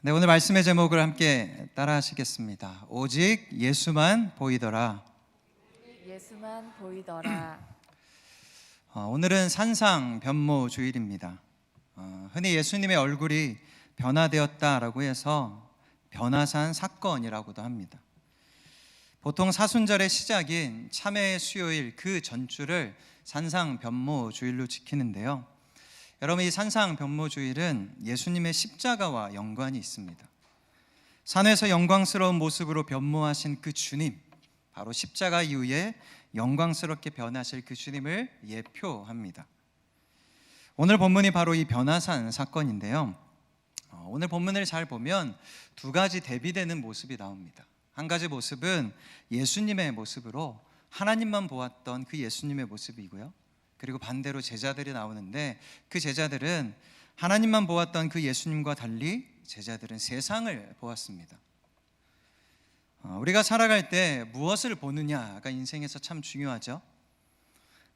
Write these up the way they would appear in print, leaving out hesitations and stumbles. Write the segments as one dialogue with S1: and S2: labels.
S1: 네, 오늘 말씀의 제목을 함께 따라 하시겠습니다. 오직 예수만 보이더라.
S2: 예수만 보이더라.
S1: 오늘은 산상 변모 주일입니다. 흔히 예수님의 얼굴이 변화되었다라고 해서 변화산 사건이라고도 합니다. 보통 사순절의 시작인 참회의 수요일 그 전주를 산상 변모 주일로 지키는데요. 여러분, 이 산상 변모 주일은 예수님의 십자가와 연관이 있습니다. 산에서 영광스러운 모습으로 변모하신 그 주님, 바로 십자가 이후에 영광스럽게 변하실 그 주님을 예표합니다. 오늘 본문이 바로 이 변화산 사건인데요. 오늘 본문을 잘 보면 두 가지 대비되는 모습이 나옵니다. 한 가지 모습은 예수님의 모습으로 하나님만 보았던 그 예수님의 모습이고요. 그리고 반대로 제자들이 나오는데, 그 제자들은 하나님만 보았던 그 예수님과 달리 제자들은 세상을 보았습니다. 우리가 살아갈 때 무엇을 보느냐가 인생에서 참 중요하죠.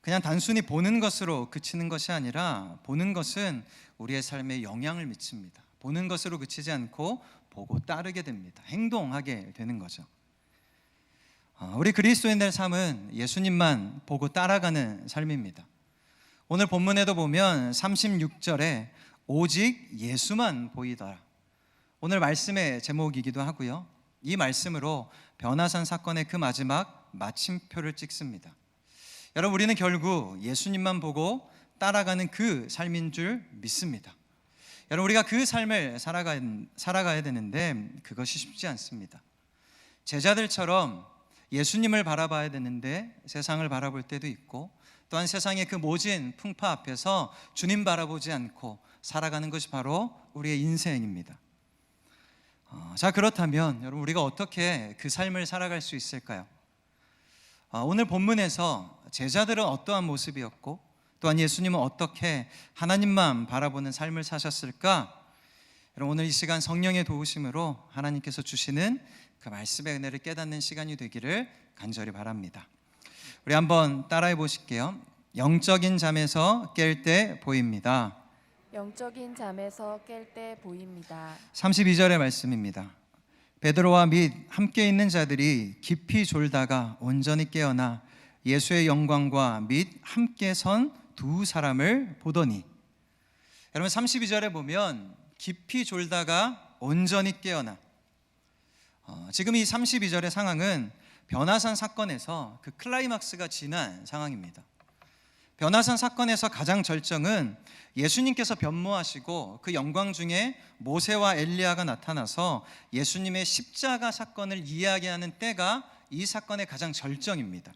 S1: 그냥 단순히 보는 것으로 그치는 것이 아니라 보는 것은 우리의 삶에 영향을 미칩니다. 보는 것으로 그치지 않고 보고 따르게 됩니다. 행동하게 되는 거죠. 우리 그리스도인들의 삶은 예수님만 보고 따라가는 삶입니다. 오늘 본문에도 보면 36절에 오직 예수만 보이더라. 오늘 말씀의 제목이기도 하고요. 이 말씀으로 변화산 사건의 그 마지막 마침표를 찍습니다. 여러분, 우리는 결국 예수님만 보고 따라가는 그 삶인 줄 믿습니다. 여러분, 우리가 그 삶을 살아가야 되는데 그것이 쉽지 않습니다. 제자들처럼 예수님을 바라봐야 되는데 세상을 바라볼 때도 있고, 또한 세상의 그 모진 풍파 앞에서 주님 바라보지 않고 살아가는 것이 바로 우리의 인생입니다. 자, 그렇다면 여러분, 우리가 어떻게 그 삶을 살아갈 수 있을까요? 오늘 본문에서 제자들은 어떠한 모습이었고, 또한 예수님은 어떻게 하나님만 바라보는 삶을 사셨을까? 여러분, 오늘 이 시간 성령의 도우심으로 하나님께서 주시는 그 말씀의 은혜를 깨닫는 시간이 되기를 간절히 바랍니다. 우리 한번 따라해 보실게요. 영적인 잠에서 깰 때 보입니다.
S2: 영적인 잠에서 깰 때 보입니다.
S1: 32절의 말씀입니다. 베드로와 및 함께 있는 자들이 깊이 졸다가 온전히 깨어나 예수의 영광과 및 함께 선 두 사람을 보더니, 여러분 32절에 보면 깊이 졸다가 온전히 깨어나, 지금 이 32절의 상황은 변화산 사건에서 그 클라이막스가 지난 상황입니다. 변화산 사건에서 가장 절정은 예수님께서 변모하시고 그 영광 중에 모세와 엘리야가 나타나서 예수님의 십자가 사건을 이야기하는 때가 이 사건의 가장 절정입니다.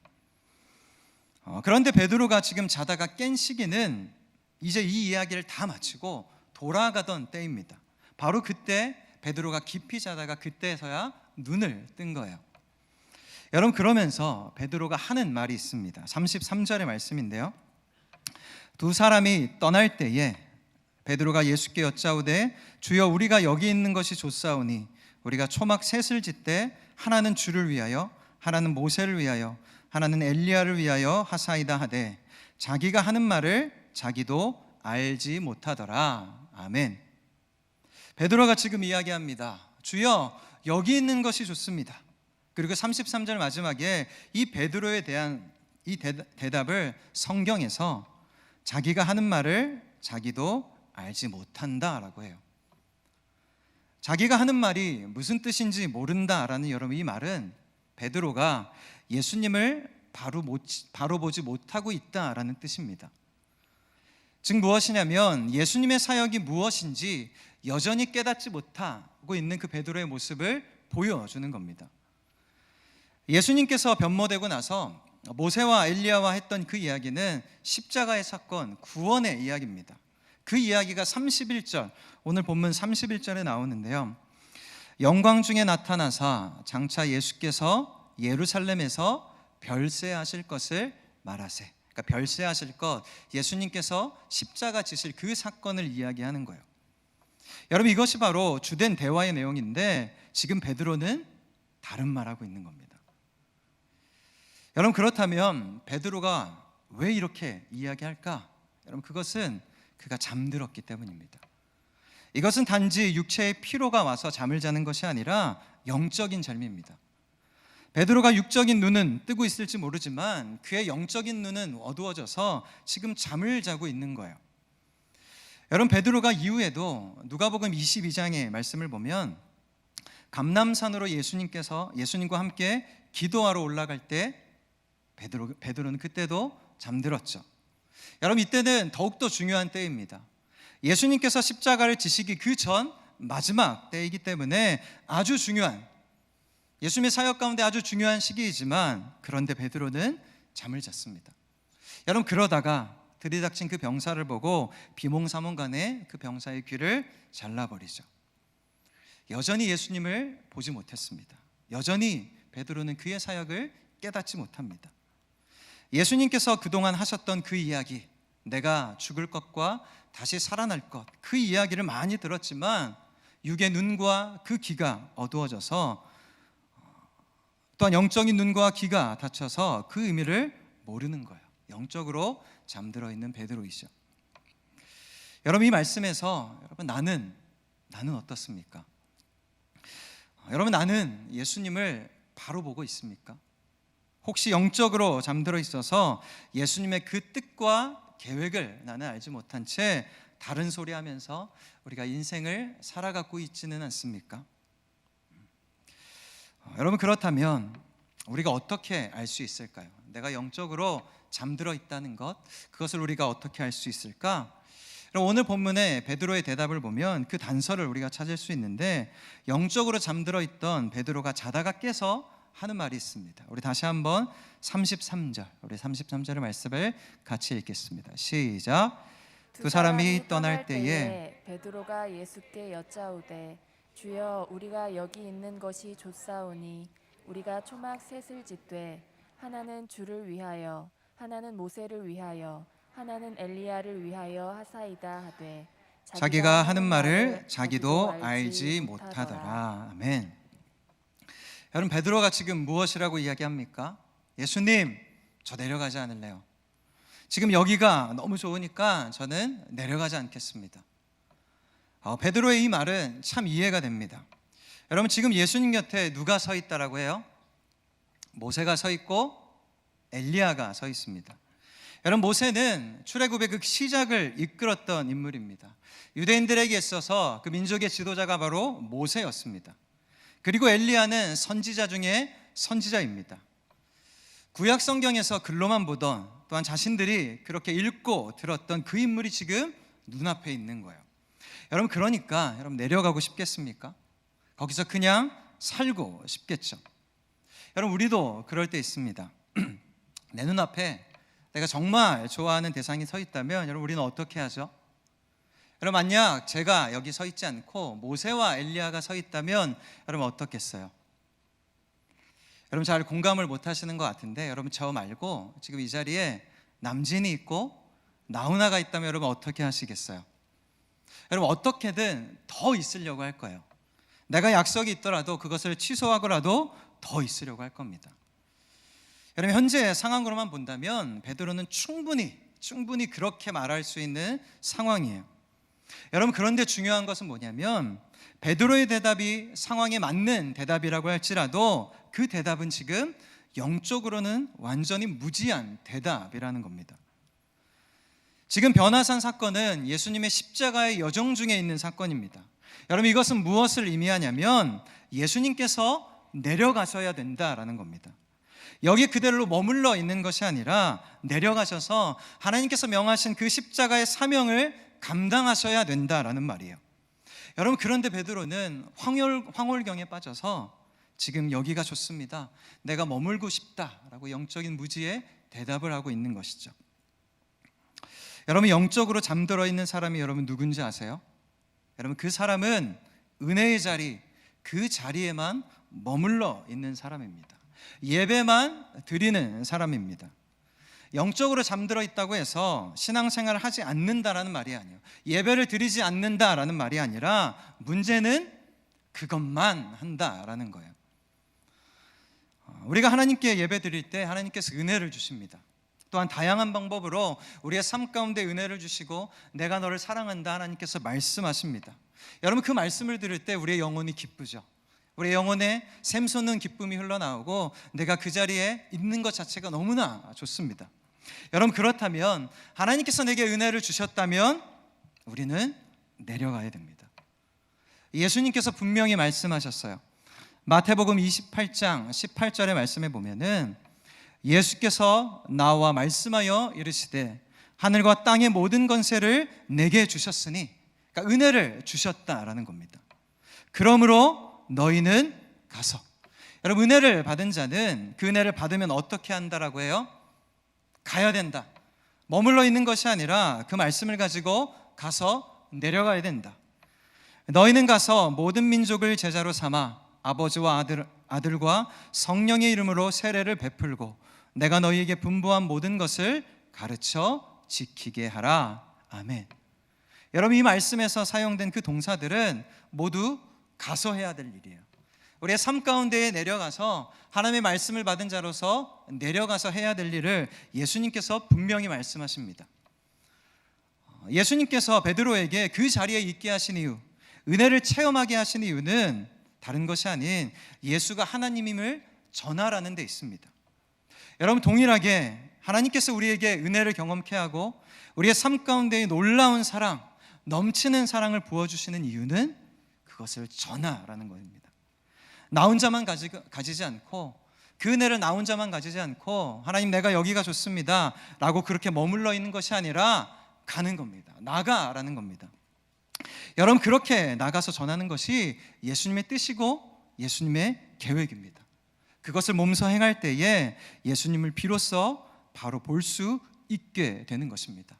S1: 그런데 베드로가 지금 자다가 깬 시기는 이제 이 이야기를 다 마치고 돌아가던 때입니다. 바로 그때 베드로가 깊이 자다가 그때서야 눈을 뜬 거예요. 여러분, 그러면서 베드로가 하는 말이 있습니다. 33절의 말씀인데요. 두 사람이 떠날 때에 베드로가 예수께 여짜오되 주여, 우리가 여기 있는 것이 좋사오니 우리가 초막 셋을 짓되 하나는 주를 위하여, 하나는 모세를 위하여, 하나는 엘리야를 위하여 하사이다 하되 자기가 하는 말을 자기도 알지 못하더라. 아멘. 베드로가 지금 이야기합니다. 주여, 여기 있는 것이 좋습니다. 그리고 33절 마지막에 이 베드로에 대한 이 대답을 성경에서 자기가 하는 말을 자기도 알지 못한다라고 해요. 자기가 하는 말이 무슨 뜻인지 모른다라는, 여러분, 이 말은 베드로가 예수님을 바로 보지 못하고 있다라는 뜻입니다. 즉 무엇이냐면 예수님의 사역이 무엇인지 여전히 깨닫지 못하고 있는 그 베드로의 모습을 보여주는 겁니다. 예수님께서 변모되고 나서 모세와 엘리야와 했던 그 이야기는 십자가의 사건, 구원의 이야기입니다. 그 이야기가 31절, 오늘 본문 31절에 나오는데요. 영광 중에 나타나사 장차 예수께서 예루살렘에서 별세하실 것을 말하세. 그러니까 별세하실 것, 예수님께서 십자가 지실 그 사건을 이야기하는 거예요. 여러분, 이것이 바로 주된 대화의 내용인데 지금 베드로는 다른 말하고 있는 겁니다. 여러분, 그렇다면 베드로가 왜 이렇게 이야기할까? 여러분, 그것은 그가 잠들었기 때문입니다. 이것은 단지 육체의 피로가 와서 잠을 자는 것이 아니라 영적인 잠입니다. 베드로가 육적인 눈은 뜨고 있을지 모르지만 그의 영적인 눈은 어두워져서 지금 잠을 자고 있는 거예요. 여러분, 베드로가 이후에도 누가복음 22장의 말씀을 보면 감람산으로 예수님과 함께 기도하러 올라갈 때 베드로는 그때도 잠들었죠. 여러분, 이때는 더욱더 중요한 때입니다. 예수님께서 십자가를 지시기 그 전 마지막 때이기 때문에 아주 중요한, 예수님의 사역 가운데 아주 중요한 시기이지만 그런데 베드로는 잠을 잤습니다. 여러분, 그러다가 들이닥친 그 병사를 보고 비몽사몽간에 그 병사의 귀를 잘라버리죠. 여전히 예수님을 보지 못했습니다. 여전히 베드로는 그의 사역을 깨닫지 못합니다. 예수님께서 그동안 하셨던 그 이야기, 내가 죽을 것과 다시 살아날 것, 그 이야기를 많이 들었지만 육의 눈과 그 귀가 어두워져서, 또한 영적인 눈과 귀가 닫혀서 그 의미를 모르는 거예요. 영적으로 잠들어 있는 베드로이죠. 여러분, 이 말씀에서 나는 어떻습니까? 여러분, 나는 예수님을 바로 보고 있습니까? 혹시 영적으로 잠들어 있어서 예수님의 그 뜻과 계획을 나는 알지 못한 채 다른 소리 하면서 우리가 인생을 살아가고 있지는 않습니까? 여러분, 그렇다면 우리가 어떻게 알 수 있을까요? 내가 영적으로 잠들어 있다는 것, 그것을 우리가 어떻게 알 수 있을까? 오늘 본문의 베드로의 대답을 보면 그 단서를 우리가 찾을 수 있는데, 영적으로 잠들어 있던 베드로가 자다가 깨서 하는 말이 있습니다. 우리 다시 한번 33절의 말씀을 같이 읽겠습니다. 시작. 두 사람이 떠날 때에
S2: 베드로가 예수께 여짜오되 주여, 우리가 여기 있는 것이 좋사오니 우리가 초막 셋을 짓되 하나는 주를 위하여, 하나는 모세를 위하여, 하나는 엘리야를 위하여 하사이다 하되
S1: 자기가 하는 말을 자기도 알지 못하더라. 아멘. 여러분, 베드로가 지금 무엇이라고 이야기합니까? 예수님, 저 내려가지 않을래요. 지금 여기가 너무 좋으니까 저는 내려가지 않겠습니다. 베드로의 이 말은 참 이해가 됩니다. 여러분, 지금 예수님 곁에 누가 서 있다라고 해요? 모세가 서 있고 엘리야가 서 있습니다. 여러분, 모세는 출애굽의 그 시작을 이끌었던 인물입니다. 유대인들에게 있어서 그 민족의 지도자가 바로 모세였습니다. 그리고 엘리야는 선지자 중에 선지자입니다. 구약 성경에서 글로만 보던, 또한 자신들이 그렇게 읽고 들었던 그 인물이 지금 눈앞에 있는 거예요. 여러분, 그러니까 여러분 내려가고 싶겠습니까? 거기서 그냥 살고 싶겠죠. 여러분, 우리도 그럴 때 있습니다. 내 눈앞에 내가 정말 좋아하는 대상이 서 있다면 여러분, 우리는 어떻게 하죠? 여러분, 만약 제가 여기 서 있지 않고 모세와 엘리야가 서 있다면 여러분 어떻겠어요? 여러분, 잘 공감을 못 하시는 것 같은데, 여러분 저 말고 지금 이 자리에 남진이 있고 나훈아가 있다면 여러분 어떻게 하시겠어요? 여러분, 어떻게든 더 있으려고 할 거예요. 내가 약속이 있더라도 그것을 취소하고라도 더 있으려고 할 겁니다. 여러분, 현재 상황으로만 본다면 베드로는 충분히 그렇게 말할 수 있는 상황이에요. 여러분, 그런데 중요한 것은 뭐냐면 베드로의 대답이 상황에 맞는 대답이라고 할지라도 그 대답은 지금 영적으로는 완전히 무지한 대답이라는 겁니다. 지금 변화산 사건은 예수님의 십자가의 여정 중에 있는 사건입니다. 여러분, 이것은 무엇을 의미하냐면 예수님께서 내려가셔야 된다라는 겁니다. 여기 그대로 머물러 있는 것이 아니라 내려가셔서 하나님께서 명하신 그 십자가의 사명을 감당하셔야 된다라는 말이에요. 여러분, 그런데 베드로는 황홀경에 빠져서 지금 여기가 좋습니다, 내가 머물고 싶다라고 영적인 무지에 대답을 하고 있는 것이죠. 여러분, 영적으로 잠들어 있는 사람이 여러분 누군지 아세요? 여러분, 그 사람은 은혜의 자리, 그 자리에만 머물러 있는 사람입니다. 예배만 드리는 사람입니다. 영적으로 잠들어 있다고 해서 신앙생활을 하지 않는다라는 말이 아니에요. 예배를 드리지 않는다라는 말이 아니라 문제는 그것만 한다라는 거예요. 우리가 하나님께 예배 드릴 때 하나님께서 은혜를 주십니다. 또한 다양한 방법으로 우리의 삶 가운데 은혜를 주시고 내가 너를 사랑한다 하나님께서 말씀하십니다. 여러분, 그 말씀을 들을 때 우리의 영혼이 기쁘죠. 우리의 영혼에 샘솟는 기쁨이 흘러나오고 내가 그 자리에 있는 것 자체가 너무나 좋습니다. 여러분, 그렇다면 하나님께서 내게 은혜를 주셨다면 우리는 내려가야 됩니다. 예수님께서 분명히 말씀하셨어요. 마태복음 28장 18절의 말씀에 보면은 예수께서 나와 말씀하여 이르시되 하늘과 땅의 모든 권세를 내게 주셨으니, 그러니까 은혜를 주셨다라는 겁니다. 그러므로 너희는 가서. 여러분, 은혜를 받은 자는 그 은혜를 받으면 어떻게 한다라고 해요? 가야 된다. 머물러 있는 것이 아니라 그 말씀을 가지고 가서 내려가야 된다. 너희는 가서 모든 민족을 제자로 삼아 아버지와 아들과 성령의 이름으로 세례를 베풀고 내가 너희에게 분부한 모든 것을 가르쳐 지키게 하라. 아멘. 여러분, 이 말씀에서 사용된 그 동사들은 모두 가서 해야 될 일이에요. 우리의 삶 가운데에 내려가서 하나님의 말씀을 받은 자로서 내려가서 해야 될 일을 예수님께서 분명히 말씀하십니다. 예수님께서 베드로에게 그 자리에 있게 하신 이유, 은혜를 체험하게 하신 이유는 다른 것이 아닌 예수가 하나님임을 전하라는 데 있습니다. 여러분, 동일하게 하나님께서 우리에게 은혜를 경험케 하고 우리의 삶 가운데의 놀라운 사랑, 넘치는 사랑을 부어주시는 이유는 그것을 전하라는 것입니다. 나 혼자만 가지지 않고, 그 은혜를 나 혼자만 가지지 않고 하나님, 내가 여기가 좋습니다 라고 그렇게 머물러 있는 것이 아니라 가는 겁니다. 나가라는 겁니다. 여러분, 그렇게 나가서 전하는 것이 예수님의 뜻이고 예수님의 계획입니다. 그것을 몸소 행할 때에 예수님을 비로소 바로 볼 수 있게 되는 것입니다.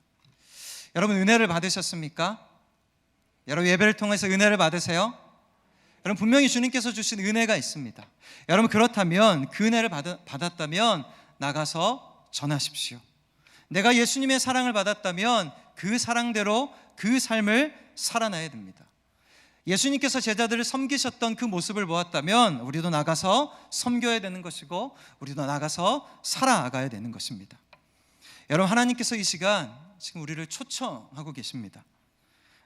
S1: 여러분, 은혜를 받으셨습니까? 여러분, 예배를 통해서 은혜를 받으세요? 여러분, 분명히 주님께서 주신 은혜가 있습니다. 여러분, 그렇다면 그 은혜를 받았다면 나가서 전하십시오. 내가 예수님의 사랑을 받았다면 그 사랑대로 그 삶을 살아나야 됩니다. 예수님께서 제자들을 섬기셨던 그 모습을 보았다면 우리도 나가서 섬겨야 되는 것이고 우리도 나가서 살아가야 되는 것입니다. 여러분, 하나님께서 이 시간 지금 우리를 초청하고 계십니다.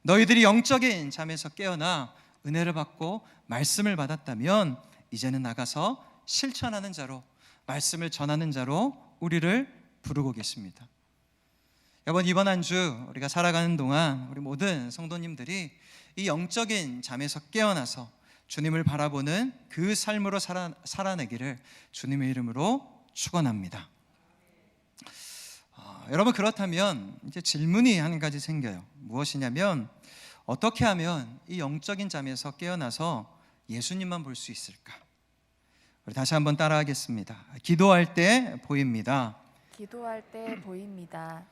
S1: 너희들이 영적인 잠에서 깨어나 은혜를 받고 말씀을 받았다면 이제는 나가서 실천하는 자로, 말씀을 전하는 자로 우리를 부르고 계십니다. 여러분, 이번 한 주 우리가 살아가는 동안 우리 모든 성도님들이 이 영적인 잠에서 깨어나서 주님을 바라보는 그 삶으로 살아내기를 주님의 이름으로 축원합니다. 여러분, 그렇다면 이제 질문이 한 가지 생겨요. 무엇이냐면, 어떻게 하면 이 영적인 잠에서 깨어나서 예수님만 볼 수 있을까? 우리 다시 한번 따라하겠습니다. 기도할 때 보입니다.
S2: 기도할 때 보입니다.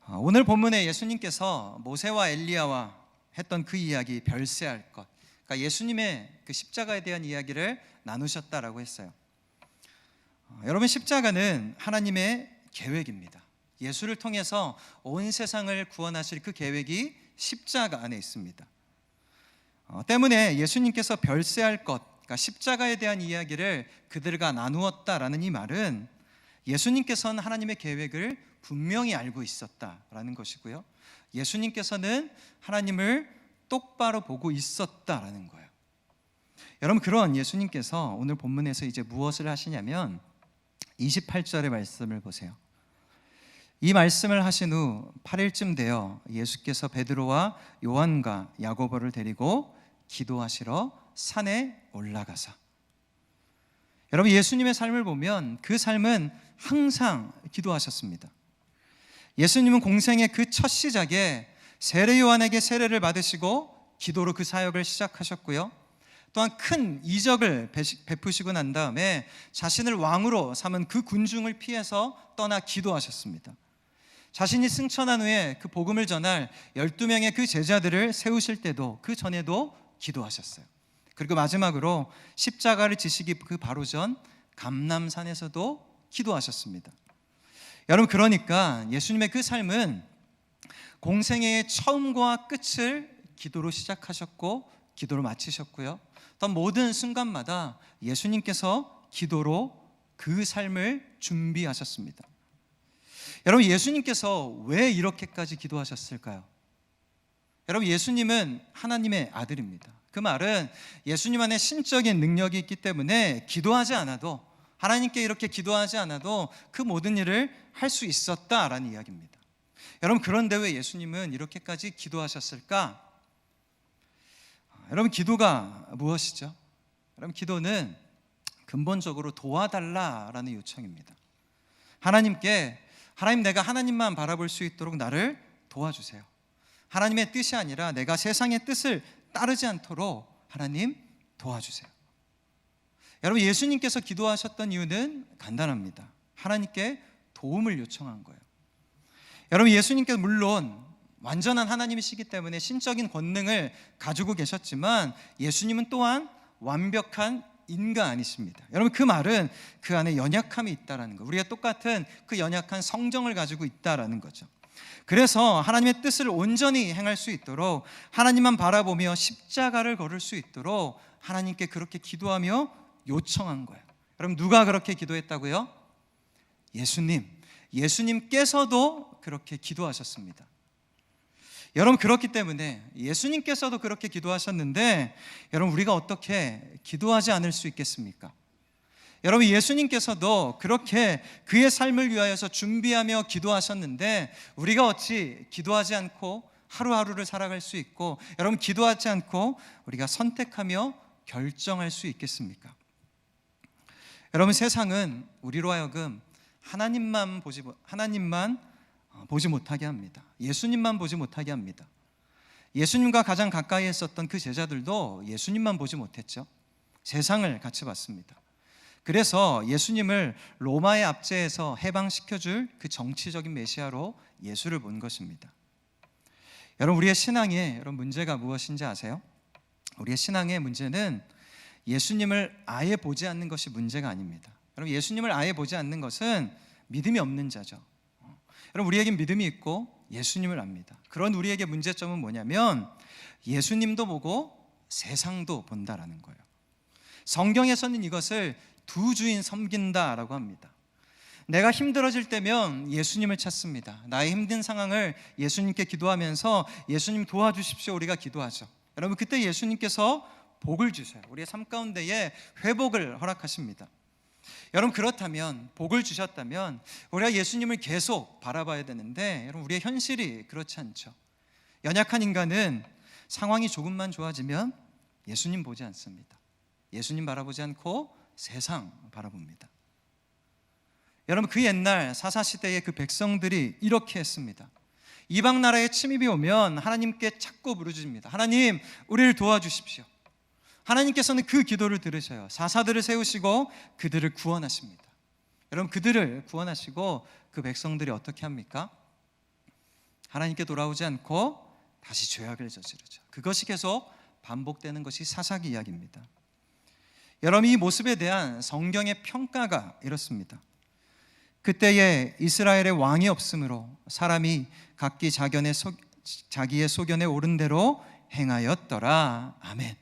S1: 오늘 본문에 예수님께서 모세와 엘리야와 했던 그 이야기, 별세할 것, 그러니까 예수님의 그 십자가에 대한 이야기를 나누셨다라고 했어요. 여러분, 십자가는 하나님의 계획입니다. 예수를 통해서 온 세상을 구원하실 그 계획이 십자가 안에 있습니다. 때문에 예수님께서 별세할 것, 그러니까 십자가에 대한 이야기를 그들과 나누었다라는 이 말은 예수님께서는 하나님의 계획을 분명히 알고 있었다라는 것이고요, 예수님께서는 하나님을 똑바로 보고 있었다라는 거예요. 여러분, 그런 예수님께서 오늘 본문에서 이제 무엇을 하시냐면 28절의 말씀을 보세요. 이 말씀을 하신 후 8일쯤 되어 예수께서 베드로와 요한과 야고보를 데리고 기도하시러 산에 올라가사. 여러분, 예수님의 삶을 보면 그 삶은 항상 기도하셨습니다. 예수님은 공생의 그 첫 시작에 세례 요한에게 세례를 받으시고 기도로 그 사역을 시작하셨고요, 또한 큰 이적을 베푸시고 난 다음에 자신을 왕으로 삼은 그 군중을 피해서 떠나 기도하셨습니다. 자신이 승천한 후에 그 복음을 전할 12명의 그 제자들을 세우실 때도, 그 전에도 기도하셨어요. 그리고 마지막으로 십자가를 지시기 그 바로 전 감람산에서도 기도하셨습니다. 여러분, 그러니까 예수님의 그 삶은 공생애의 처음과 끝을 기도로 시작하셨고 기도로 마치셨고요, 또 모든 순간마다 예수님께서 기도로 그 삶을 준비하셨습니다. 여러분, 예수님께서 왜 이렇게까지 기도하셨을까요? 여러분, 예수님은 하나님의 아들입니다. 그 말은 예수님 안에 신적인 능력이 있기 때문에 기도하지 않아도, 하나님께 이렇게 기도하지 않아도 그 모든 일을 할 수 있었다라는 이야기입니다. 여러분, 그런데 왜 예수님은 이렇게까지 기도하셨을까? 여러분, 기도가 무엇이죠? 여러분, 기도는 근본적으로 도와달라라는 요청입니다. 하나님께, 하나님, 내가 하나님만 바라볼 수 있도록 나를 도와주세요. 하나님의 뜻이 아니라 내가 세상의 뜻을 따르지 않도록 하나님 도와주세요. 여러분, 예수님께서 기도하셨던 이유는 간단합니다. 하나님께 도움을 요청한 거예요. 여러분, 예수님께서 물론 완전한 하나님이시기 때문에 신적인 권능을 가지고 계셨지만 예수님은 또한 완벽한 인간이십니다. 여러분, 그 말은 그 안에 연약함이 있다라는 거, 우리가 똑같은 그 연약한 성정을 가지고 있다라는 거죠. 그래서 하나님의 뜻을 온전히 행할 수 있도록, 하나님만 바라보며 십자가를 걸을 수 있도록 하나님께 그렇게 기도하며 요청한 거예요. 여러분, 누가 그렇게 기도했다고요? 예수님께서도 그렇게 기도하셨습니다. 여러분, 그렇기 때문에 예수님께서도 그렇게 기도하셨는데, 여러분, 우리가 어떻게 기도하지 않을 수 있겠습니까? 여러분, 예수님께서도 그렇게 그의 삶을 위하여서 준비하며 기도하셨는데, 우리가 어찌 기도하지 않고 하루하루를 살아갈 수 있고, 여러분, 기도하지 않고 우리가 선택하며 결정할 수 있겠습니까? 여러분, 세상은 우리로 하여금 하나님만 보지 못하게 합니다. 예수님만 보지 못하게 합니다. 예수님과 가장 가까이 했었던 그 제자들도 예수님만 보지 못했죠. 세상을 같이 봤습니다. 그래서 예수님을 로마의 압제에서 해방시켜줄 그 정치적인 메시아로 예수를 본 것입니다. 여러분, 우리의 신앙의 문제가 무엇인지 아세요? 우리의 신앙의 문제는 예수님을 아예 보지 않는 것이 문제가 아닙니다. 여러분, 예수님을 아예 보지 않는 것은 믿음이 없는 자죠. 여러분, 우리에겐 믿음이 있고 예수님을 압니다. 그런 우리에게 문제점은 뭐냐면 예수님도 보고 세상도 본다라는 거예요. 성경에서는 이것을 두 주인 섬긴다라고 합니다. 내가 힘들어질 때면 예수님을 찾습니다. 나의 힘든 상황을 예수님께 기도하면서 예수님 도와주십시오, 우리가 기도하죠. 여러분, 그때 예수님께서 복을 주셔요. 우리의 삶 가운데에 회복을 허락하십니다. 여러분, 그렇다면, 복을 주셨다면 우리가 예수님을 계속 바라봐야 되는데, 여러분, 우리의 현실이 그렇지 않죠. 연약한 인간은 상황이 조금만 좋아지면 예수님 보지 않습니다. 예수님 바라보지 않고 세상 바라봅니다. 여러분, 그 옛날 사사시대의 그 백성들이 이렇게 했습니다. 이방 나라에 침입이 오면 하나님께 자꾸 부르짖습니다. 하나님, 우리를 도와주십시오. 하나님께서는 그 기도를 들으셔요. 사사들을 세우시고 그들을 구원하십니다. 여러분, 그들을 구원하시고 그 백성들이 어떻게 합니까? 하나님께 돌아오지 않고 다시 죄악을 저지르죠. 그것이 계속 반복되는 것이 사사기 이야기입니다. 여러분, 이 모습에 대한 성경의 평가가 이렇습니다. 그때에 이스라엘의 왕이 없으므로 사람이 각기 자기의 소견에 옳은 대로 행하였더라. 아멘.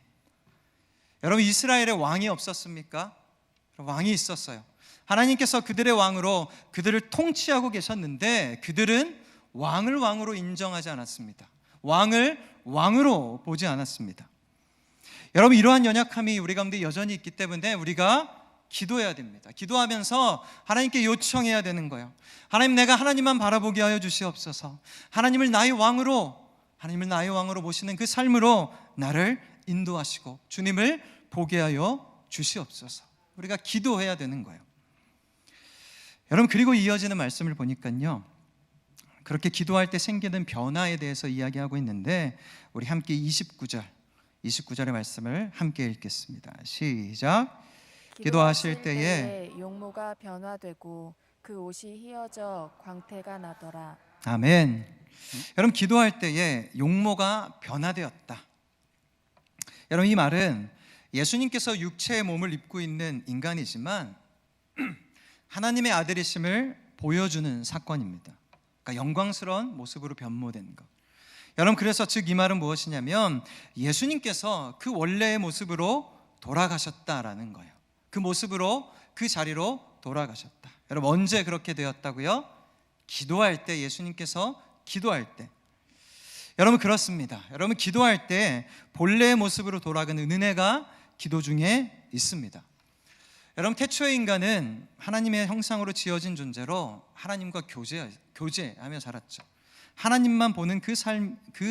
S1: 여러분, 이스라엘의 왕이 없었습니까? 왕이 있었어요. 하나님께서 그들의 왕으로 그들을 통치하고 계셨는데 그들은 왕을 왕으로 인정하지 않았습니다. 왕을 왕으로 보지 않았습니다. 여러분, 이러한 연약함이 우리 가운데 여전히 있기 때문에 우리가 기도해야 됩니다. 기도하면서 하나님께 요청해야 되는 거예요. 하나님, 내가 하나님만 바라보게 하여 주시옵소서. 하나님을 나의 왕으로 모시는 그 삶으로 나를 인도하시고 주님을 보게 하여 주시옵소서. 우리가 기도해야 되는 거예요. 여러분, 그리고 이어지는 말씀을 보니까요, 그렇게 기도할 때 생기는 변화에 대해서 이야기하고 있는데, 우리 함께 29절의 말씀을 함께 읽겠습니다. 시작. 기도하실 때에
S2: 용모가 변화되고 그 옷이 휘어져 광태가 나더라.
S1: 아멘. 여러분, 기도할 때에 용모가 변화되었다. 여러분, 이 말은 예수님께서 육체의 몸을 입고 있는 인간이지만 하나님의 아들이심을 보여주는 사건입니다. 그러니까 영광스러운 모습으로 변모된 것. 여러분, 그래서 즉 이 말은 무엇이냐면 예수님께서 그 원래의 모습으로 돌아가셨다라는 거예요. 그 모습으로, 그 자리로 돌아가셨다. 여러분, 언제 그렇게 되었다고요? 기도할 때, 예수님께서 기도할 때. 여러분 그렇습니다. 여러분 기도할 때 본래의 모습으로 돌아가는 은혜가 기도 중에 있습니다. 여러분 태초의 인간은 하나님의 형상으로 지어진 존재로 하나님과 교제하며 자랐죠. 하나님만 보는 그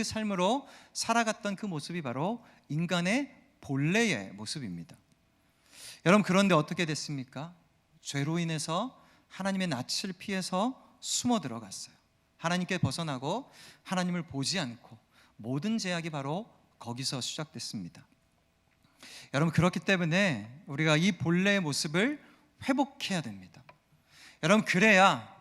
S1: 삶으로 살아갔던 그 모습이 바로 인간의 본래의 모습입니다. 여러분 그런데 어떻게 됐습니까? 죄로 인해서 하나님의 낯을 피해서 숨어 들어갔어요. 하나님께 벗어나고 하나님을 보지 않고 모든 죄악이 바로 거기서 시작됐습니다. 여러분 그렇기 때문에 우리가 이 본래의 모습을 회복해야 됩니다. 여러분 그래야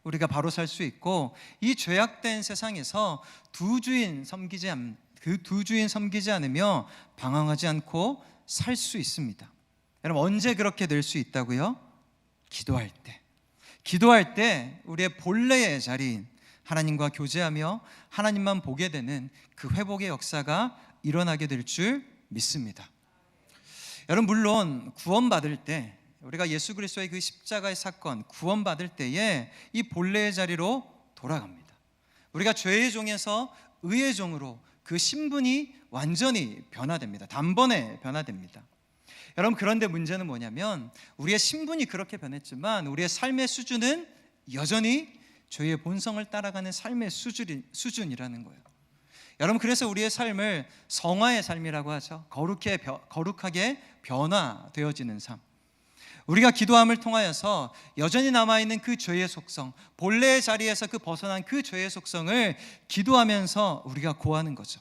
S1: 우리가 바로 살 수 있고 이 죄악된 세상에서 두 주인 섬기지 않으며 방황하지 않고 살 수 있습니다. 여러분 언제 그렇게 될 수 있다고요? 기도할 때 우리의 본래의 자리인 하나님과 교제하며 하나님만 보게 되는 그 회복의 역사가 일어나게 될 줄 믿습니다. 여러분 물론 구원받을 때 우리가 예수 그리스도의 그 십자가의 사건 구원받을 때에 이 본래의 자리로 돌아갑니다. 우리가 죄의 종에서 의의 종으로 그 신분이 완전히 변화됩니다. 단번에 변화됩니다. 여러분 그런데 문제는 뭐냐면 우리의 신분이 그렇게 변했지만 우리의 삶의 수준은 여전히 죄의 본성을 따라가는 삶의 수준이라는 거예요. 여러분 그래서 우리의 삶을 성화의 삶이라고 하죠. 거룩하게 변화되어지는 삶. 우리가 기도함을 통하여서 여전히 남아있는 그 죄의 속성, 본래의 자리에서 그 벗어난 그 죄의 속성을 기도하면서 우리가 고하는 거죠.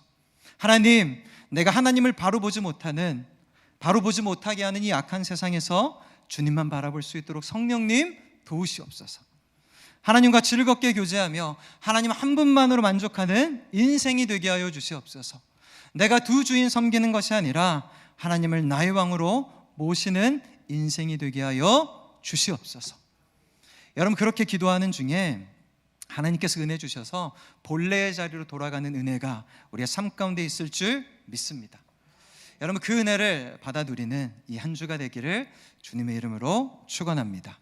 S1: 하나님, 내가 하나님을 바로 보지 못하게 하는 이 악한 세상에서 주님만 바라볼 수 있도록 성령님 도우시옵소서. 하나님과 즐겁게 교제하며 하나님 한 분만으로 만족하는 인생이 되게 하여 주시옵소서. 내가 두 주인 섬기는 것이 아니라 하나님을 나의 왕으로 모시는 인생이 되게 하여 주시옵소서. 여러분 그렇게 기도하는 중에 하나님께서 은혜 주셔서 본래의 자리로 돌아가는 은혜가 우리의 삶 가운데 있을 줄 믿습니다. 여러분 그 은혜를 받아 누리는 이 한 주가 되기를 주님의 이름으로 축원합니다.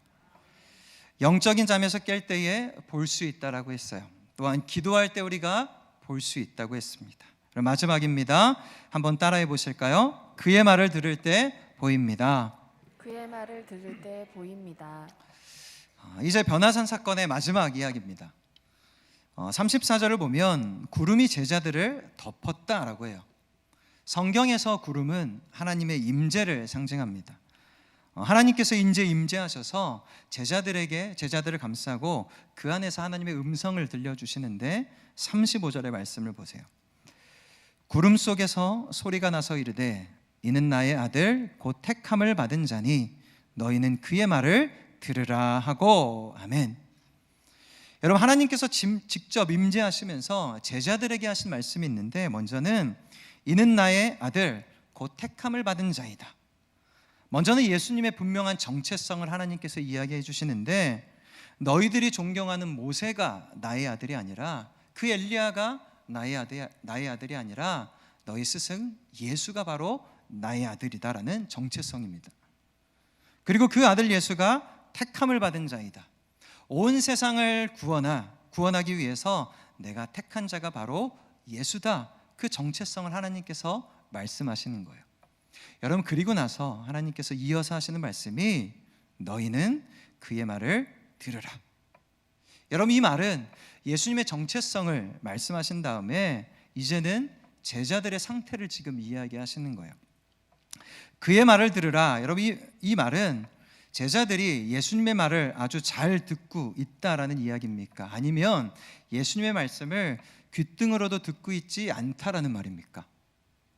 S1: 영적인 잠에서 깰 때에 볼 수 있다라고 했어요. 또한 기도할 때 우리가 볼 수 있다고 했습니다. 그럼 마지막입니다. 한번 따라해 보실까요? 그의 말을 들을 때 보입니다.
S2: 그의 말을 들을 때 보입니다.
S1: 이제 변화산 사건의 마지막 이야기입니다. 34절을 보면 구름이 제자들을 덮었다라고 해요. 성경에서 구름은 하나님의 임재를 상징합니다. 하나님께서 임재하셔서 제자들을 감싸고 그 안에서 하나님의 음성을 들려주시는데 35절의 말씀을 보세요. 구름 속에서 소리가 나서 이르되 이는 나의 아들 곧 택함을 받은 자니 너희는 그의 말을 들으라 하고. 아멘. 여러분 하나님께서 직접 임재하시면서 제자들에게 하신 말씀이 있는데 먼저는 이는 나의 아들 곧 택함을 받은 자이다. 먼저는 예수님의 분명한 정체성을 하나님께서 이야기해 주시는데 너희들이 존경하는 모세가 나의 아들이 아니라 그 엘리야가 나의 아들이 아니라 너희 스승 예수가 바로 나의 아들이다라는 정체성입니다. 그리고 그 아들 예수가 택함을 받은 자이다. 온 세상을 구원하기 위해서 내가 택한 자가 바로 예수다. 그 정체성을 하나님께서 말씀하시는 거예요. 여러분 그리고 나서 하나님께서 이어서 하시는 말씀이 너희는 그의 말을 들으라. 여러분 이 말은 예수님의 정체성을 말씀하신 다음에 이제는 제자들의 상태를 지금 이야기하시는 거예요. 그의 말을 들으라. 여러분 이 말은 제자들이 예수님의 말을 아주 잘 듣고 있다라는 이야기입니까? 아니면 예수님의 말씀을 귓등으로도 듣고 있지 않다라는 말입니까?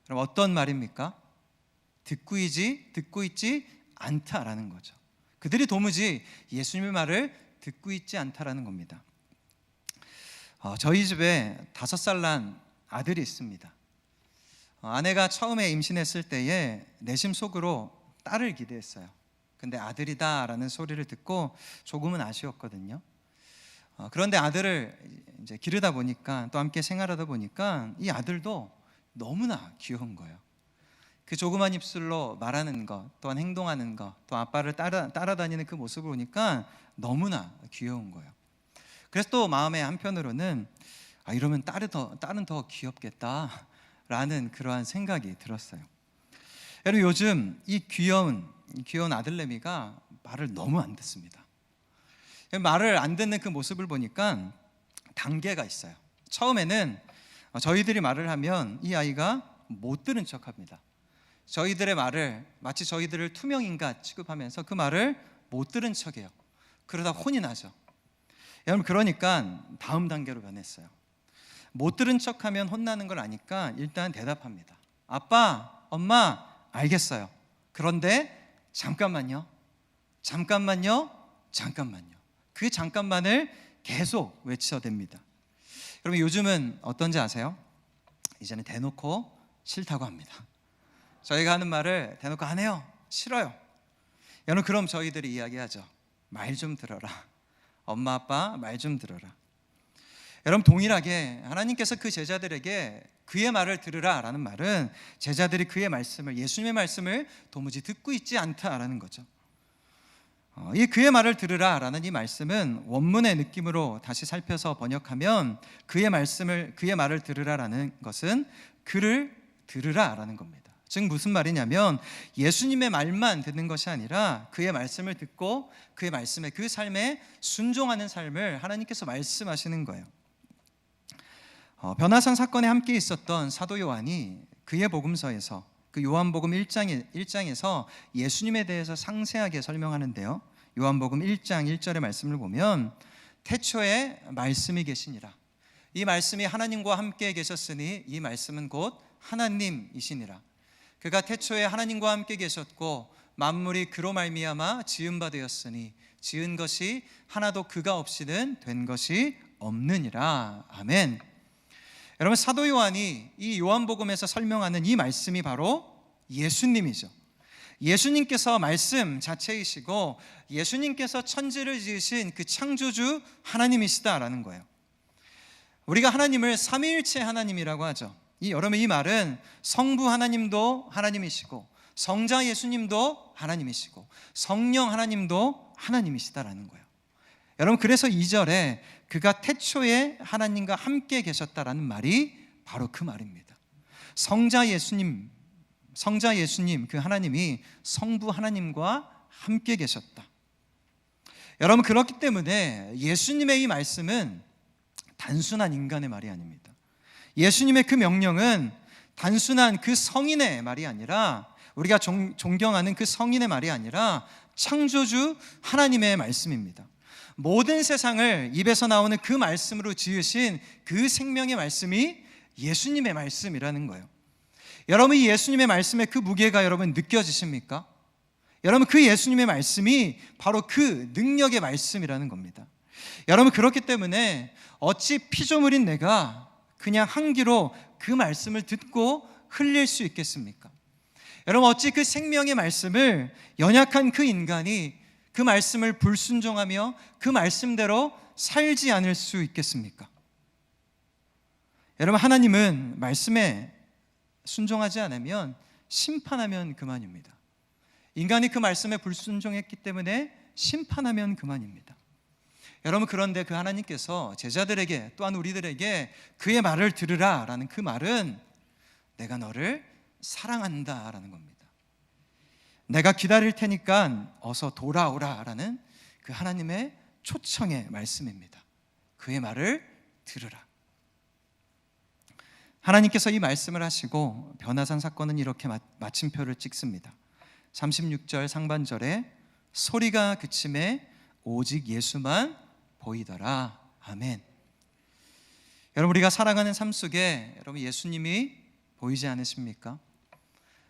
S1: 그럼 어떤 말입니까? 듣고 있지 않다라는 거죠. 그들이 도무지 예수님의 말을 듣고 있지 않다라는 겁니다. 저희 집에 5살 난 아들이 있습니다. 아내가 처음에 임신했을 때에 내심 속으로 딸을 기대했어요. 근데 아들이다라는 소리를 듣고 조금은 아쉬웠거든요. 그런데 아들을 이제 기르다 보니까 또 함께 생활하다 보니까 이 아들도 너무나 귀여운 거예요. 그 조그만 입술로 말하는 것, 또한 행동하는 것, 또 아빠를 따라다니는 그 모습을 보니까 너무나 귀여운 거예요. 그래서 또 마음의 한편으로는 이러면 딸은 더 귀엽겠다라는 그러한 생각이 들었어요. 여러분, 요즘 이 귀여운 아들내미가 말을 너무 안 듣습니다. 말을 안 듣는 그 모습을 보니까 단계가 있어요. 처음에는 저희들이 말을 하면 이 아이가 못 들은 척합니다. 저희들의 말을 마치 저희들을 투명인간 취급하면서 그 말을 못 들은 척해요. 그러다 혼이 나죠. 여러분, 그러니까 다음 단계로 변했어요. 못 들은 척하면 혼나는 걸 아니까 일단 대답합니다. 아빠, 엄마, 알겠어요. 그런데 잠깐만요. 그 잠깐만을 계속 외쳐댑니다. 여러분, 요즘은 어떤지 아세요? 이제는 대놓고 싫다고 합니다. 저희가 하는 말을 대놓고 안 해요. 싫어요. 여러분, 그럼 저희들이 이야기하죠. 말 좀 들어라. 엄마 아빠 말 좀 들어라. 여러분, 동일하게 하나님께서 그 제자들에게 그의 말을 들으라라는 말은 제자들이 그의 말씀을, 예수님의 말씀을 도무지 듣고 있지 않다라는 거죠. 이 그의 말을 들으라라는 이 말씀은 원문의 느낌으로 다시 살펴서 번역하면 그의 말을 들으라라는 것은 그를 들으라라는 겁니다. 즉 무슨 말이냐면 예수님의 말만 듣는 것이 아니라 그의 말씀을 듣고 그의 말씀에, 그 삶에 순종하는 삶을 하나님께서 말씀하시는 거예요. 변화산 사건에 함께 있었던 사도 요한이 그의 복음서에서, 그 요한복음 1장에서 예수님에 대해서 상세하게 설명하는데요. 요한복음 1장 1절의 말씀을 보면 태초에 말씀이 계시니라. 이 말씀이 하나님과 함께 계셨으니 이 말씀은 곧 하나님이시니라. 그가 태초에 하나님과 함께 계셨고 만물이 그로 말미암아 지은 바 되었으니 지은 것이 하나도 그가 없이는 된 것이 없느니라. 아멘. 여러분, 사도 요한이 이 요한복음에서 설명하는 이 말씀이 바로 예수님이죠. 예수님께서 말씀 자체이시고 예수님께서 천지를 지으신 그 창조주 하나님이시다라는 거예요. 우리가 하나님을 삼위일체 하나님이라고 하죠. 여러분, 이 말은 성부 하나님도 하나님이시고 성자 예수님도 하나님이시고 성령 하나님도 하나님이시다라는 거예요. 여러분, 그래서 2절에 그가 태초에 하나님과 함께 계셨다라는 말이 바로 그 말입니다. 성자 예수님 그 하나님이 성부 하나님과 함께 계셨다. 여러분, 그렇기 때문에 예수님의 이 말씀은 단순한 인간의 말이 아닙니다. 예수님의 그 명령은 단순한 그 성인의 말이 아니라, 우리가 존경하는 그 성인의 말이 아니라 창조주 하나님의 말씀입니다. 모든 세상을 입에서 나오는 그 말씀으로 지으신 그 생명의 말씀이 예수님의 말씀이라는 거예요. 여러분, 이 예수님의 말씀의 그 무게가 여러분 느껴지십니까? 여러분, 그 예수님의 말씀이 바로 그 능력의 말씀이라는 겁니다. 여러분, 그렇기 때문에 어찌 피조물인 내가 그냥 한 귀로 그 말씀을 듣고 흘릴 수 있겠습니까? 여러분, 어찌 그 생명의 말씀을 연약한 그 인간이 그 말씀을 불순종하며 그 말씀대로 살지 않을 수 있겠습니까? 여러분, 하나님은 말씀에 순종하지 않으면 심판하면 그만입니다. 인간이 그 말씀에 불순종했기 때문에 심판하면 그만입니다. 여러분, 그런데 그 하나님께서 제자들에게, 또한 우리들에게 그의 말을 들으라라는 그 말은 내가 너를 사랑한다라는 겁니다. 내가 기다릴 테니까 어서 돌아오라라는 그 하나님의 초청의 말씀입니다. 그의 말을 들으라. 하나님께서 이 말씀을 하시고 변화산 사건은 이렇게 마침표를 찍습니다. 36절 상반절에 소리가 그침에 오직 예수만 보이더라. 아멘. 여러분, 우리가 살아가는 삶 속에 여러분 예수님이 보이지 않으십니까?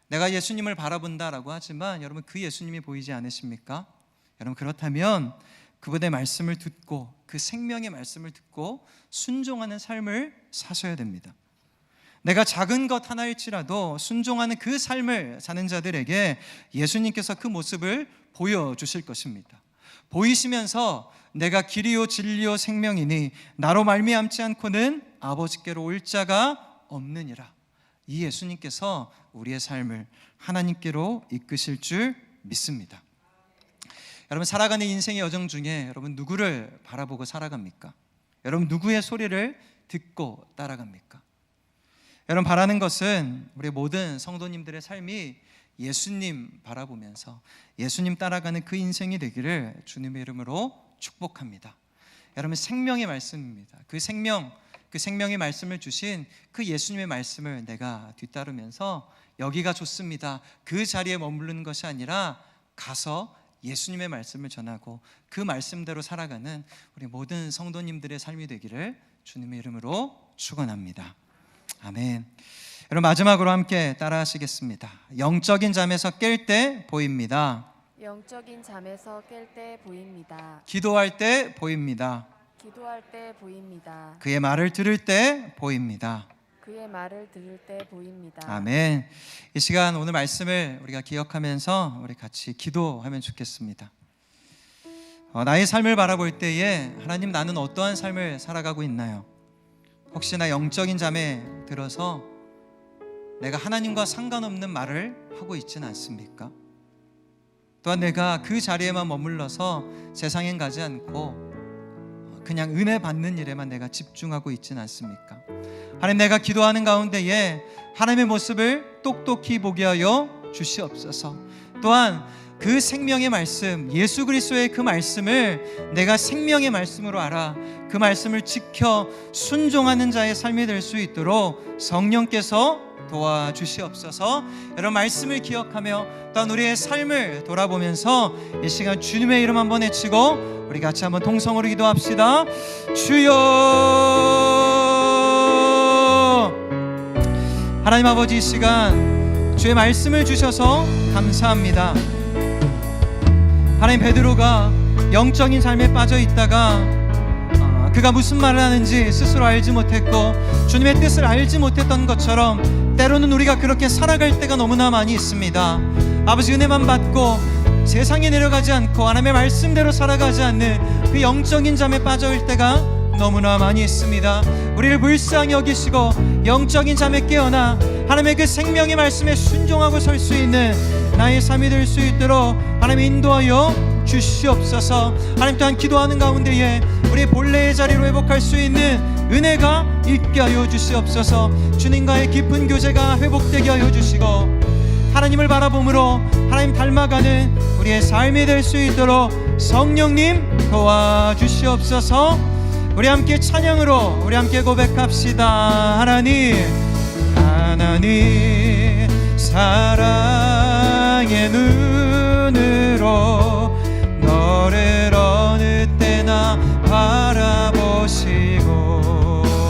S1: 내가 예수님을 바라본다라고 하지만 여러분, 그 예수님이 보이지 않으십니까? 여러분, 그렇다면 그분의 말씀을 듣고 그 생명의 말씀을 듣고 순종하는 삶을 사셔야 됩니다. 내가 작은 것 하나일지라도 순종하는 그 삶을 사는 자들에게 예수님께서 그 모습을 보여주실 것입니다. 보이시면서 내가 길이요 진리요 생명이니 나로 말미암지 않고는 아버지께로 올 자가 없느니라. 이 예수님께서 우리의 삶을 하나님께로 이끄실 줄 믿습니다. 여러분, 살아가는 인생의 여정 중에 여러분 누구를 바라보고 살아갑니까? 여러분, 누구의 소리를 듣고 따라갑니까? 여러분, 바라는 것은 우리 모든 성도님들의 삶이 예수님 바라보면서 예수님 따라가는 그 인생이 되기를 주님의 이름으로 축복합니다. 여러분, 생명의 말씀입니다. 그 생명의 말씀을 주신 그 예수님의 말씀을 내가 뒤따르면서 여기가 좋습니다, 그 자리에 머무르는 것이 아니라 가서 예수님의 말씀을 전하고 그 말씀대로 살아가는 우리 모든 성도님들의 삶이 되기를 주님의 이름으로 축원합니다. 아멘. 여러분, 마지막으로 함께 따라하시겠습니다. 영적인 잠에서 깰 때 보입니다.
S2: 영적인 잠에서 깰 때 보입니다.
S1: 기도할 때 보입니다.
S2: 기도할 때 보입니다.
S1: 그의 말을 들을 때 보입니다.
S2: 그의 말을 들을 때 보입니다.
S1: 아멘. 이 시간 오늘 말씀을 우리가 기억하면서 우리 같이 기도하면 좋겠습니다. 나의 삶을 바라볼 때에 하나님, 나는 어떠한 삶을 살아가고 있나요? 혹시나 영적인 잠에 들어서 내가 하나님과 상관없는 말을 하고 있지는 않습니까? 또한 내가 그 자리에만 머물러서 세상엔 가지 않고 그냥 은혜 받는 일에만 내가 집중하고 있지는 않습니까? 하나님, 내가 기도하는 가운데에 하나님의 모습을 똑똑히 보게 하여 주시옵소서. 또한 그 생명의 말씀, 예수 그리스도의 그 말씀을 내가 생명의 말씀으로 알아 그 말씀을 지켜 순종하는 자의 삶이 될 수 있도록 성령께서 도와주시옵소서. 여러분, 말씀을 기억하며 또한 우리의 삶을 돌아보면서 이 시간 주님의 이름 한번 외치고 우리 같이 한번 동성으로 기도합시다. 주여. 하나님 아버지, 이 시간 주의 말씀을 주셔서 감사합니다. 하나님, 베드로가 영적인 삶에 빠져 있다가 그가 무슨 말을 하는지 스스로 알지 못했고 주님의 뜻을 알지 못했던 것처럼 때로는 우리가 그렇게 살아갈 때가 너무나 많이 있습니다. 아버지, 은혜만 받고 세상에 내려가지 않고 하나님의 말씀대로 살아가지 않는 그 영적인 잠에 빠져 있을 때가 너무나 많이 있습니다. 우리를 불쌍히 여기시고 영적인 잠에 깨어나 하나님의 그 생명의 말씀에 순종하고 설 수 있는 나의 삶이 될 수 있도록 하나님 인도하여 주시옵소서. 하나님, 또한 기도하는 가운데에 우리 본래의 자리로 회복할 수 있는 은혜가 있게 하여 주시옵소서. 주님과의 깊은 교제가 회복되게 하여 주시고 하나님을 바라봄으로 하나님 닮아가는 우리의 삶이 될 수 있도록 성령님 도와주시옵소서. 우리 함께 찬양으로 우리 함께 고백합시다. 하나님, 하나님 사랑의 눈으로 너를 어느 때나 바라보시고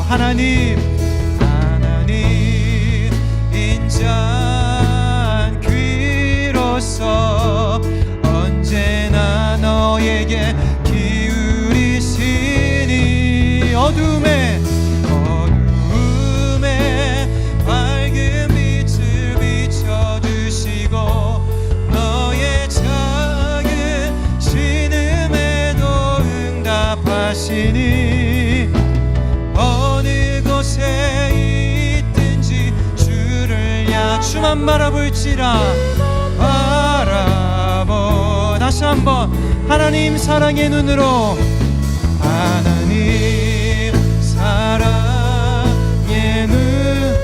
S1: 하나님, 하나님 인자한 귀로서 언제나 너에게 기울이시니 어둠에 밝은 빛을 비춰주시고 너의 작은 신음에도 응답하시니 어느 곳에 있든지 주를 주만 바라볼지라. 다시 한번 하나님 사랑의 눈으로, 하나님 사랑의 눈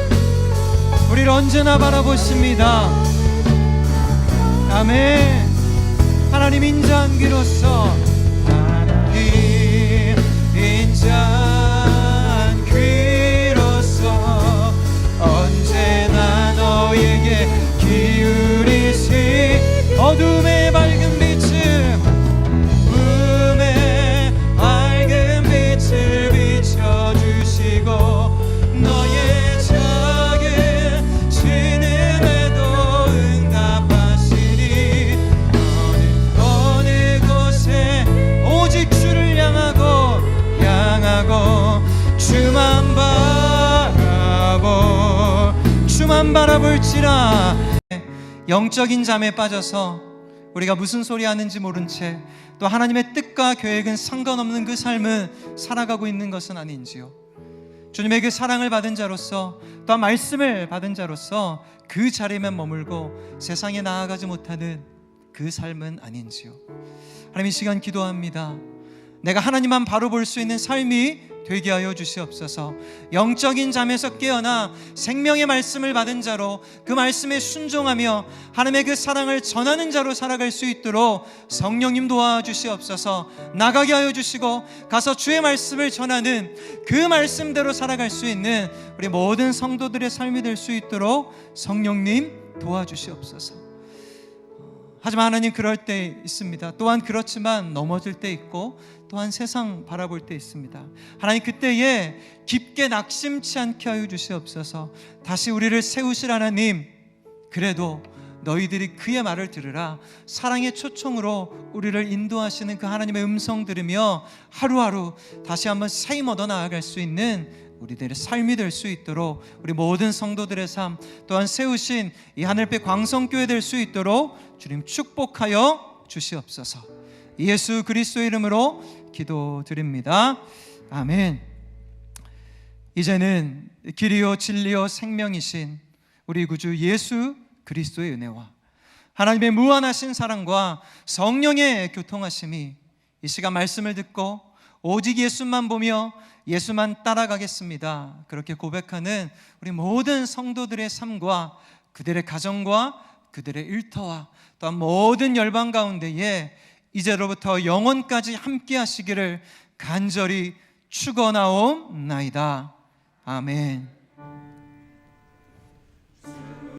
S1: 우리를 언제나 바라보십니다. 아멘. 하나님 인자한 귀로서, 하나님 인자한 귀로서 언제나 너에게 기울이시 어둠의 밝은 빛을 음의 밝은 빛을 비춰주시고 너의 작은 신음에도 응답하시니 어느 곳에 오직 주를 향하고 주만 바라볼지라. 영적인 잠에 빠져서 우리가 무슨 소리 하는지 모른 채 또 하나님의 뜻과 계획은 상관없는 그 삶을 살아가고 있는 것은 아닌지요. 주님의 그 사랑을 받은 자로서 또 말씀을 받은 자로서 그 자리에만 머물고 세상에 나아가지 못하는 그 삶은 아닌지요. 하나님, 이 시간 기도합니다. 내가 하나님만 바로 볼 수 있는 삶이 되게 하여 주시옵소서. 영적인 잠에서 깨어나 생명의 말씀을 받은 자로 그 말씀에 순종하며 하나님의 그 사랑을 전하는 자로 살아갈 수 있도록 성령님 도와주시옵소서. 나가게 하여 주시고 가서 주의 말씀을 전하는 그 말씀대로 살아갈 수 있는 우리 모든 성도들의 삶이 될 수 있도록 성령님 도와주시옵소서. 하지만 하나님, 그럴 때 있습니다. 또한 그렇지만 넘어질 때 있고, 또한 세상 바라볼 때 있습니다. 하나님, 그때에 깊게 낙심치 않게 하여 주시옵소서. 다시 우리를 세우실 하나님, 그래도 너희들이 그의 말을 들으라, 사랑의 초청으로 우리를 인도하시는 그 하나님의 음성 들으며 하루하루 다시 한번 세임 얻어 나아갈 수 있는 우리들의 삶이 될 수 있도록 우리 모든 성도들의 삶, 또한 세우신 이 하늘빛 광성교회 될 수 있도록 주님 축복하여 주시옵소서. 예수 그리스도의 이름으로 기도드립니다. 아멘. 이제는 길이요 진리요 생명이신 우리 구주 예수 그리스도의 은혜와 하나님의 무한하신 사랑과 성령의 교통하심이 이 시간 말씀을 듣고 오직 예수만 보며 예수만 따라가겠습니다, 그렇게 고백하는 우리 모든 성도들의 삶과 그들의 가정과 그들의 일터와 또한 모든 열방 가운데에 이제로부터 영원까지 함께 하시기를 간절히 축원하옵나이다. 아멘.